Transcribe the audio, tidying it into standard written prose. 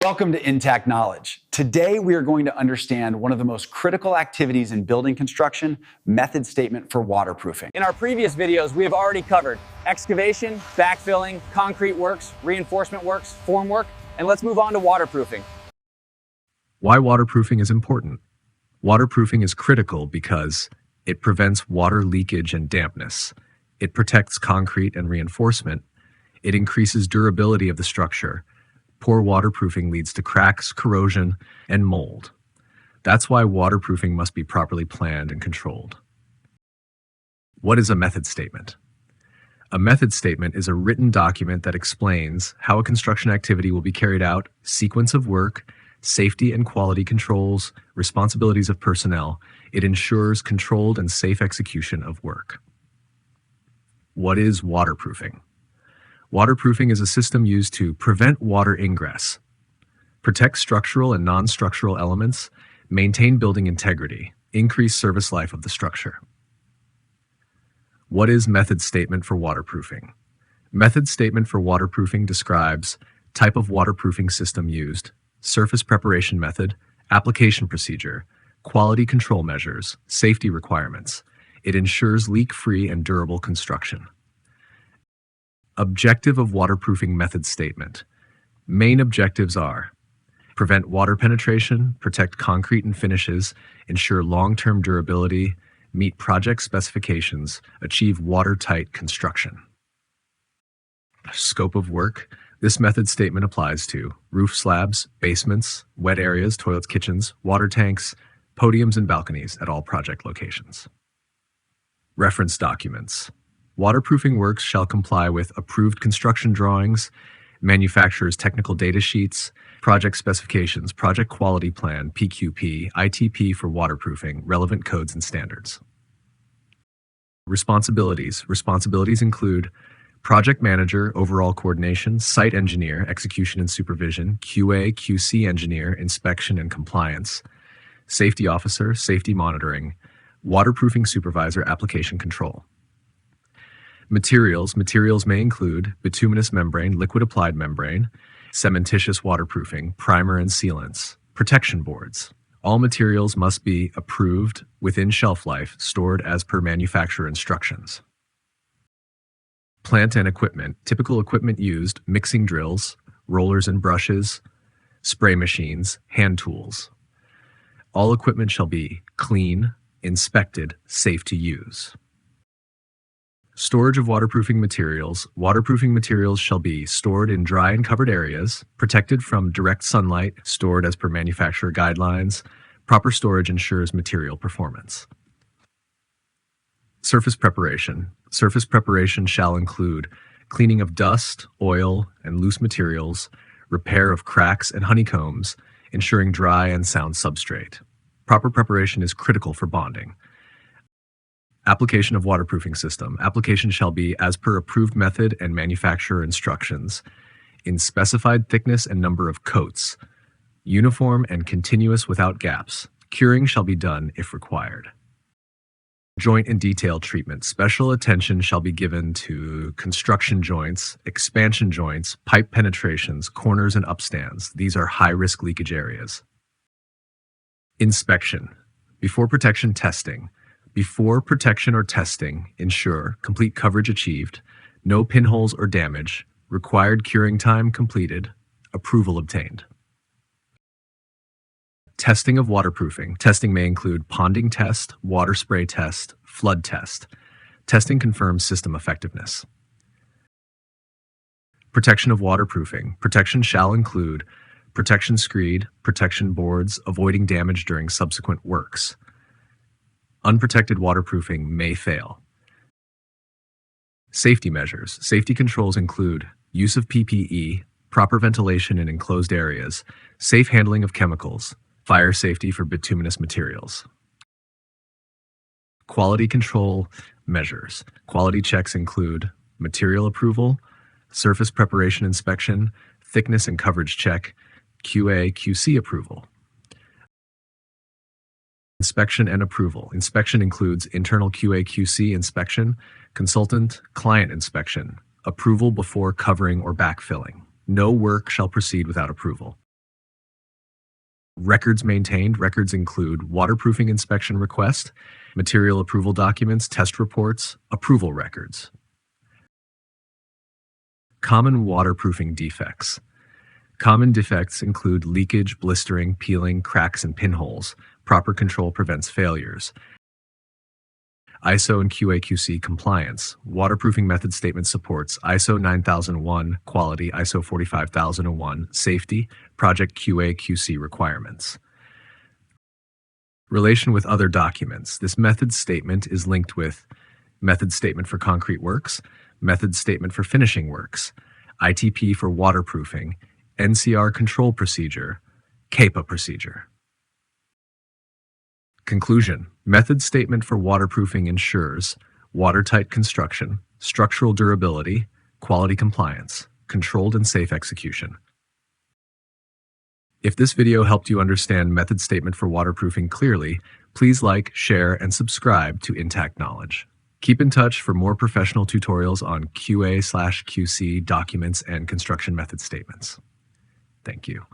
Welcome to Intact Knowledge. Today, we are going to understand one of the most critical activities in building construction, method statement for waterproofing. In our previous videos, we have already covered excavation, backfilling, concrete works, reinforcement works, formwork, and let's move on to waterproofing. Why waterproofing is important? Waterproofing is critical because it prevents water leakage and dampness. It protects concrete and reinforcement. It increases durability of the structure. Poor waterproofing leads to cracks, corrosion, and mold. That's why waterproofing must be properly planned and controlled. What is a method statement? A method statement is a written document that explains how a construction activity will be carried out, sequence of work, safety and quality controls, responsibilities of personnel. It ensures controlled and safe execution of work. What is waterproofing? Waterproofing is a system used to prevent water ingress, protect structural and non-structural elements, maintain building integrity, increase service life of the structure. What is method statement for waterproofing? Method statement for waterproofing describes type of waterproofing system used, surface preparation method, application procedure, quality control measures, safety requirements. It ensures leak-free and durable construction. Objective of waterproofing method statement. Main objectives are: prevent water penetration, protect concrete and finishes, ensure long-term durability, meet project specifications, achieve watertight construction. Scope of work. This method statement applies to roof slabs, basements, wet areas, toilets, kitchens, water tanks, podiums, and balconies at all project locations. Reference documents. Waterproofing works shall comply with approved construction drawings, manufacturer's technical data sheets, project specifications, project quality plan, PQP, ITP for waterproofing, relevant codes and standards. Responsibilities. Responsibilities include project manager, overall coordination, site engineer, execution and supervision, QA, QC engineer, inspection and compliance, safety officer, safety monitoring, waterproofing supervisor, application control. Materials. Materials may include bituminous membrane, liquid applied membrane, cementitious waterproofing, primer and sealants, protection boards. All materials must be approved within shelf life, stored as per manufacturer instructions. Plant and equipment. Typical equipment used: mixing drills, rollers and brushes, spray machines, hand tools. All equipment shall be clean, inspected, safe to use. Storage of waterproofing materials. Waterproofing materials shall be stored in dry and covered areas, protected from direct sunlight, stored as per manufacturer guidelines. Proper storage ensures material performance. Surface preparation. Surface preparation shall include cleaning of dust, oil, and loose materials, repair of cracks and honeycombs, ensuring dry and sound substrate. Proper preparation is critical for bonding. Application of waterproofing system. Application shall be as per approved method and manufacturer instructions, in specified thickness and number of coats, uniform and continuous without gaps. Curing shall be done if required. Joint and detail treatment. Special attention shall be given to construction joints, expansion joints, pipe penetrations, corners, and upstands. These are high-risk leakage areas. Inspection. Before protection testing. Before protection or testing, ensure complete coverage achieved, no pinholes or damage, required curing time completed, approval obtained. Testing of waterproofing. Testing may include ponding test, water spray test, flood test. Testing confirms system effectiveness. Protection of waterproofing. Protection shall include protection screed, protection boards, avoiding damage during subsequent works. Unprotected waterproofing may fail. Safety measures. Safety controls include use of PPE, proper ventilation in enclosed areas, safe handling of chemicals, fire safety for bituminous materials. Quality control measures. Quality checks include material approval, surface preparation inspection, thickness and coverage check, QA, QC approval. Inspection and approval. Inspection includes internal QA/QC inspection, consultant, client inspection, approval before covering or backfilling. No work shall proceed without approval. Records maintained. Records include waterproofing inspection request, material approval documents, test reports, approval records. Common waterproofing defects. Common defects include leakage, blistering, peeling, cracks, and pinholes. Proper control prevents failures. ISO and QA/QC compliance. Waterproofing method statement supports ISO 9001 quality, ISO 45001 safety, project QA/QC requirements. Relation with other documents. This method statement is linked with method statement for concrete works, method statement for finishing works, ITP for waterproofing, NCR control procedure, CAPA procedure. Conclusion. Method statement for waterproofing ensures watertight construction, structural durability, quality compliance, controlled and safe execution. If this video helped you understand method statement for waterproofing clearly, please like, share, and subscribe to Intact Knowledge. Keep in touch for more professional tutorials on QA/QC documents and construction method statements. Thank you.